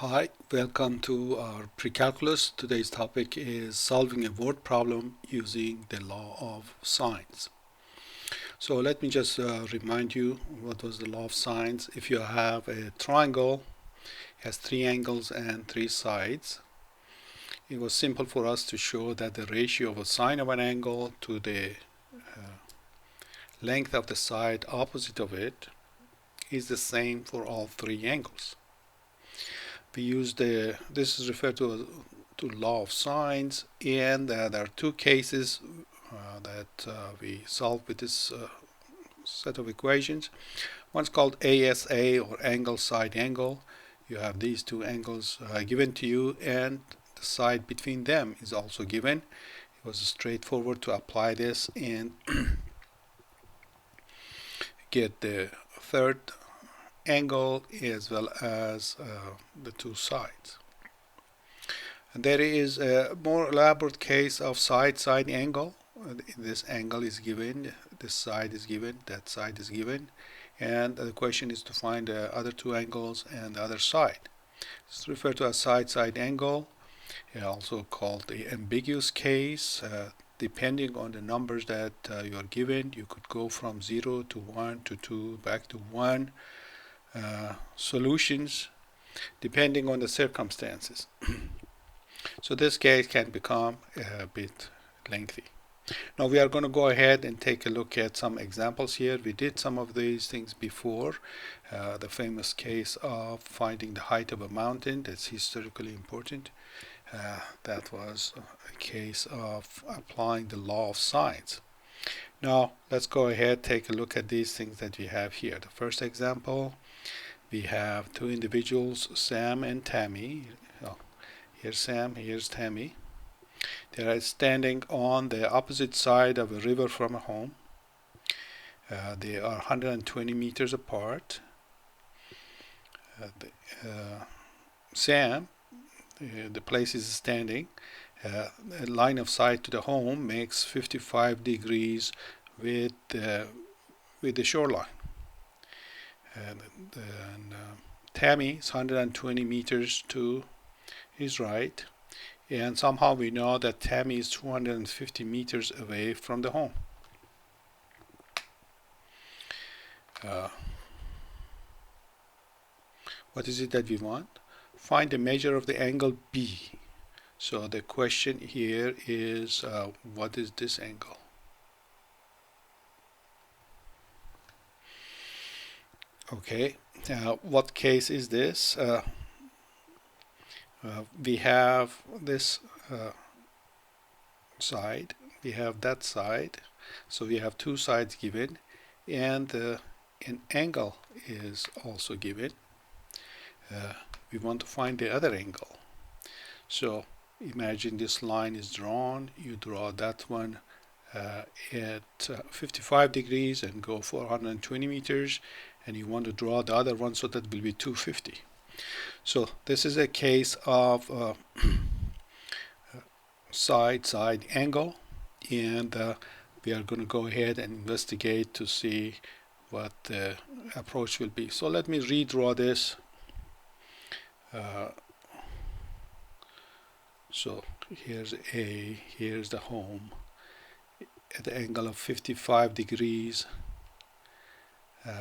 Hi, welcome to our pre-calculus. Today's topic is solving a word problem using the law of sines. So let me just remind you what was the law of sines. If you have a triangle, it has three angles and three sides. It was simple for us to show that the ratio of a sine of an angle to the length of the side opposite of it is the same for all three angles. We use this is referred to law of sines, and there are two cases that we solve with this set of equations. One's called ASA, or angle side angle. You have these two angles given to you, and the side between them is also given. It was straightforward to apply this and get the third angle as well as the two sides. And there is a more elaborate case of side-side angle. This angle is given, this side is given, that side is given, and the question is to find the other two angles and the other side. It's referred to as side-side angle, also called the ambiguous case. Depending on the numbers that you are given, you could go from 0 to 1 to 2 back to 1 solutions depending on the circumstances. So this case can become a bit lengthy. Now we are going to go ahead and take a look at some examples here. We did some of these things before. The famous case of finding the height of a mountain, that's historically important. That was a case of applying the law of sines. Now let's go ahead, take a look at these things that we have here. The first example, we have two individuals, Sam and Tammy. Here's Sam, here's Tammy. They are standing on the opposite side of a river from a home. They are 120 meters apart. Sam, the place is standing. A line of sight to the home makes 55 degrees with the shoreline. And Tammy is 120 meters to his right, and somehow we know that Tammy is 250 meters away from the home. What is it that we want? Find the measure of the angle B. So the question here is, what is this angle? Okay, what case is this? We have this side, we have that side, so we have two sides given, and an angle is also given. We want to find the other angle. So imagine this line is drawn, you draw that one at 55 degrees and go for 120 meters, and you want to draw the other one, so that will be 250. So this is a case of side-side angle, and we are going to go ahead and investigate to see what the approach will be. So let me redraw this. So here's A, here's the home at the angle of 55 degrees.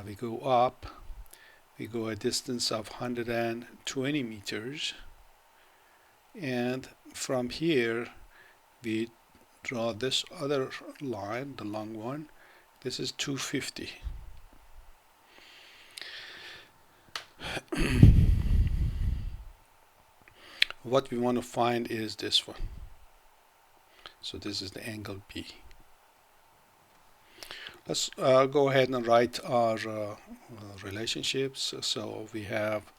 We go up, we go a distance of 120 meters, and from here we draw this other line, the long one. This is 250. What we want to find is this one. So this is the angle B. Let's go ahead and write our relationships. So we have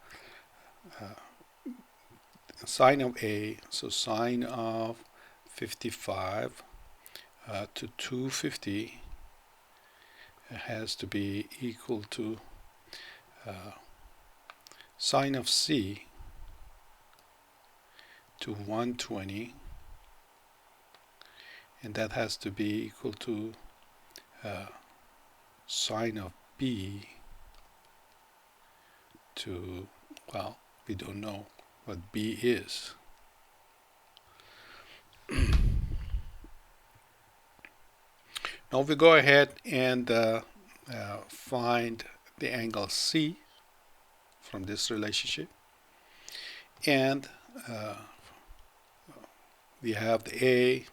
sine of A, so sine of 55 to 250 has to be equal to sine of C to 120, and that has to be equal to sine of B to, well, we don't know, what B is. Now we go ahead and find the angle C from this relationship, and we have the A,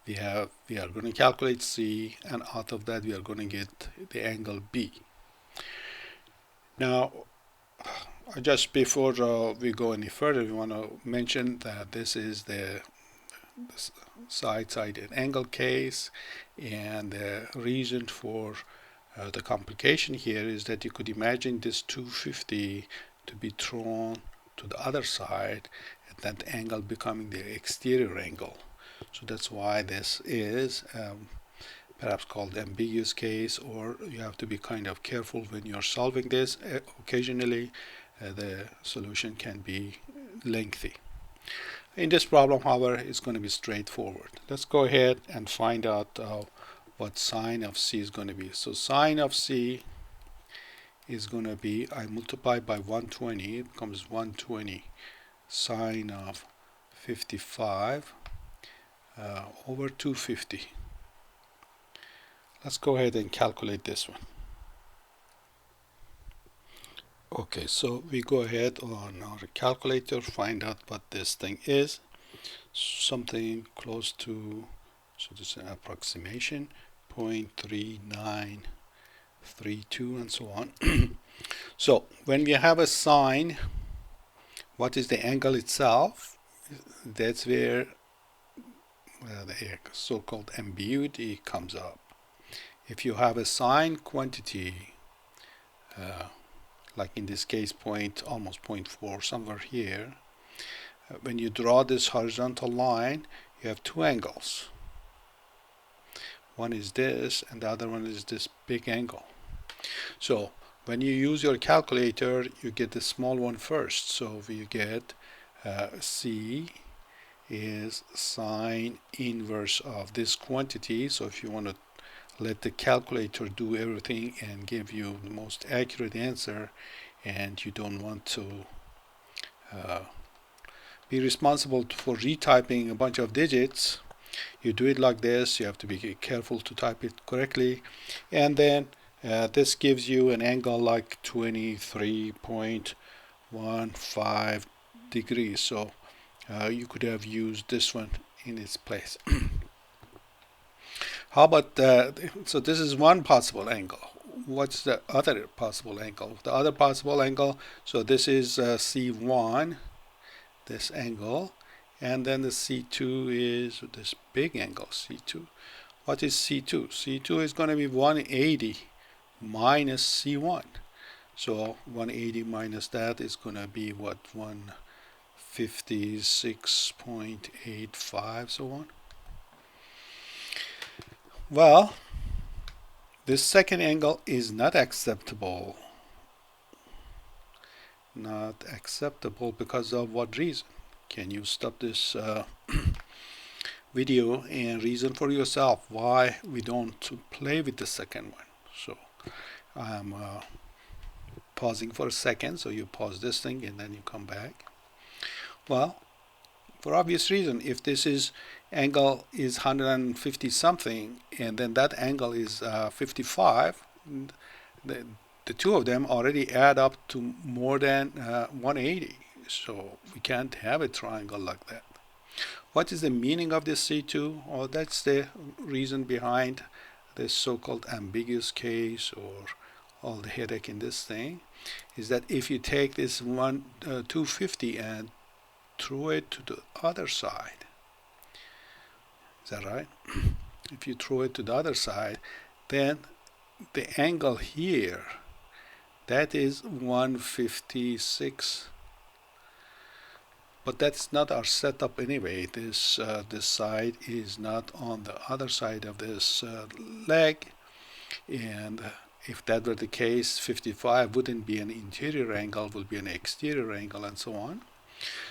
we are going to calculate C, and out of that we are going to get the angle B. Now just before we go any further, we want to mention that this is the side-sided angle case, and the reason for the complication here is that you could imagine this 250 to be thrown to the other side, and that angle becoming the exterior angle. So that's why this is perhaps called ambiguous case, or you have to be kind of careful when you're solving this. Occasionally the solution can be lengthy. In this problem, however, it's going to be straightforward. Let's go ahead and find out what sine of C is going to be. So sine of C is going to be, I multiply by 120, it becomes 120 sine of 55 over 250. Let's go ahead and calculate this one. Okay, so we go ahead on our calculator, find out what this thing is. Something close to, so this is an approximation, 0.3932 and so on. So when we have a sine, what is the angle itself? That's where the so-called ambiguity comes up. If you have a sine quantity, like in this case almost 0.4, somewhere here, when you draw this horizontal line, you have two angles. One is this, and the other one is this big angle. So when you use your calculator, you get the small one first. So you get C is sine inverse of this quantity. So if you want to let the calculator do everything and give you the most accurate answer, and you don't want to be responsible for retyping a bunch of digits, you do it like this. You have to be careful to type it correctly, and then this gives you an angle like 23.15 degrees. So you could have used this one in its place. How about so this is one possible angle. What's the other possible angle? The other possible angle, so this is C1, this angle, and then the C2 is this big angle, C2. What is C2? C2 is going to be 180 minus C1. So 180 minus that is going to be what, 156.85, so on. Well, this second angle is not acceptable. Not acceptable because of what reason? Can you stop this video and reason for yourself why we don't play with the second one? So I'm pausing for a second, so you pause this thing and then you come back. Well, for obvious reason, if this is angle is 150 something and then that angle is 55, the two of them already add up to more than 180. So we can't have a triangle like that. What is the meaning of this C2? Oh, that's the reason behind this so-called ambiguous case, or all the headache in this thing, is that if you take this 250 and throw it to the other side, is that right? If you throw it to the other side, then the angle here, that is 156. But that's not our setup anyway. This side is not on the other side of this leg, and if that were the case, 55 wouldn't be an interior angle, would be an exterior angle, and so on.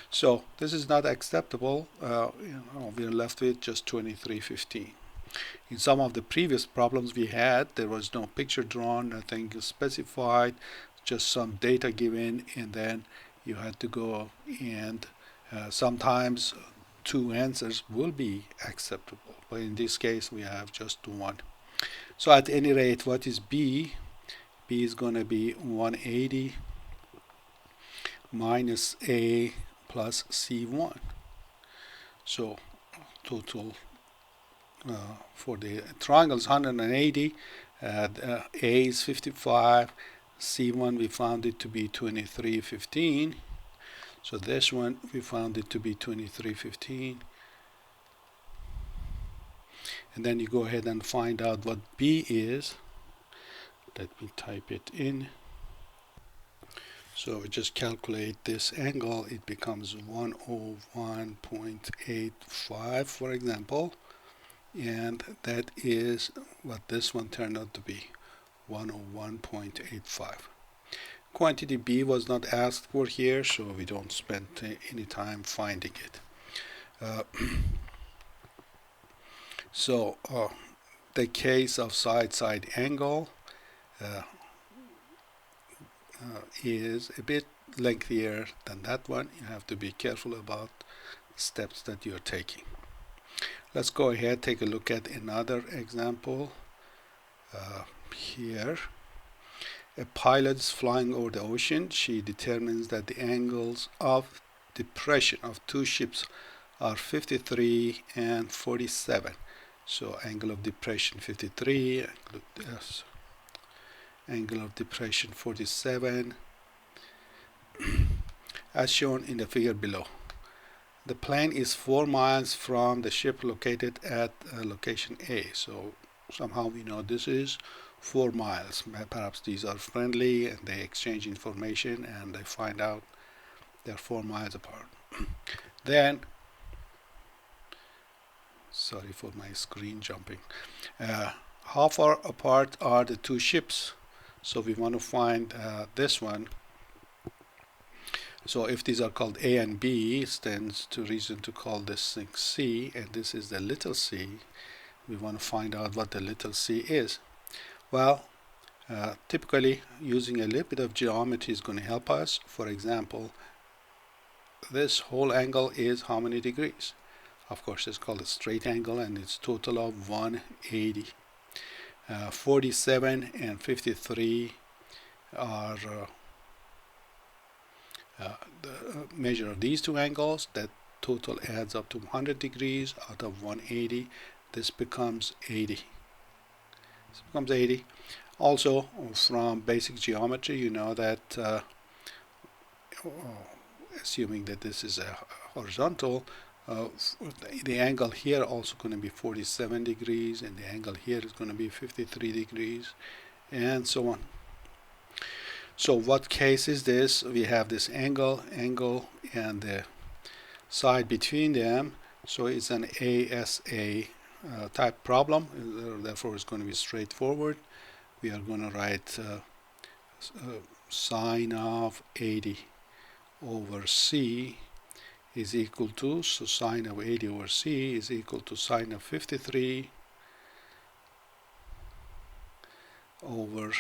So this is not acceptable. We're left with just 2315. In some of the previous problems we had, there was no picture drawn, nothing specified, just some data given, and then you had to go and sometimes two answers will be acceptable, but in this case we have just one. So at any rate, what is B? B is going to be 180 minus A plus C1. So total for the triangle is 180. A is 55. C1 we found it to be 2315. So this one we found it to be 2315. And then you go ahead and find out what B is. Let me type it in. So we just calculate this angle. It becomes 101.85, for example. And that is what this one turned out to be, 101.85. Quantity B was not asked for here, so we don't spend any time finding it. So the case of side-side angle is a bit lengthier than that one. You have to be careful about steps that you're taking. Let's go ahead, take a look at another example here. A pilot is flying over the ocean. She determines that the angles of depression of two ships are 53 and 47. So angle of depression 53, angle of depression 47, as shown in the figure below. The plane is 4 miles from the ship located at location A. So somehow we know this is 4 miles. Perhaps these are friendly and they exchange information and they find out they're 4 miles apart. Then, sorry for my screen jumping. How far apart are the two ships? So we want to find this one. So if these are called A and B, it stands to reason to call this thing C, and this is the little c. We want to find out what the little c is. Well, typically using a little bit of geometry is going to help us. For example, this whole angle is how many degrees? Of course, it's called a straight angle, and it's total of 180. 47 and 53 are the measure of these two angles. That total adds up to 100 degrees out of 180. This becomes 80. This becomes 80. Also, from basic geometry, you know that assuming that this is a horizontal, the angle here also going to be 47 degrees, and the angle here is going to be 53 degrees, and so on. So what case is this? We have this angle, and the side between them. So it's an ASA type problem. Therefore, it's going to be straightforward. We are going to write sine of 80 over C is equal to, so sine of 80 over C is equal to sine of 53 over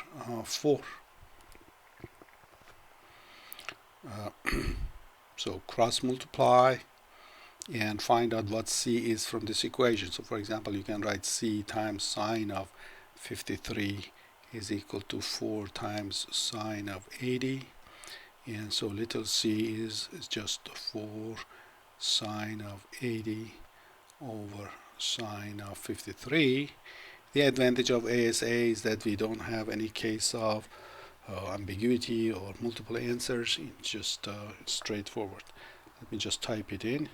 4. So cross multiply and find out what C is from this equation. So for example, you can write C times sine of 53 is equal to 4 times sine of 80. And so little c is just 4 sine of 80 over sine of 53. The advantage of ASA is that we don't have any case of ambiguity or multiple answers. It's just straightforward. Let me just type it in.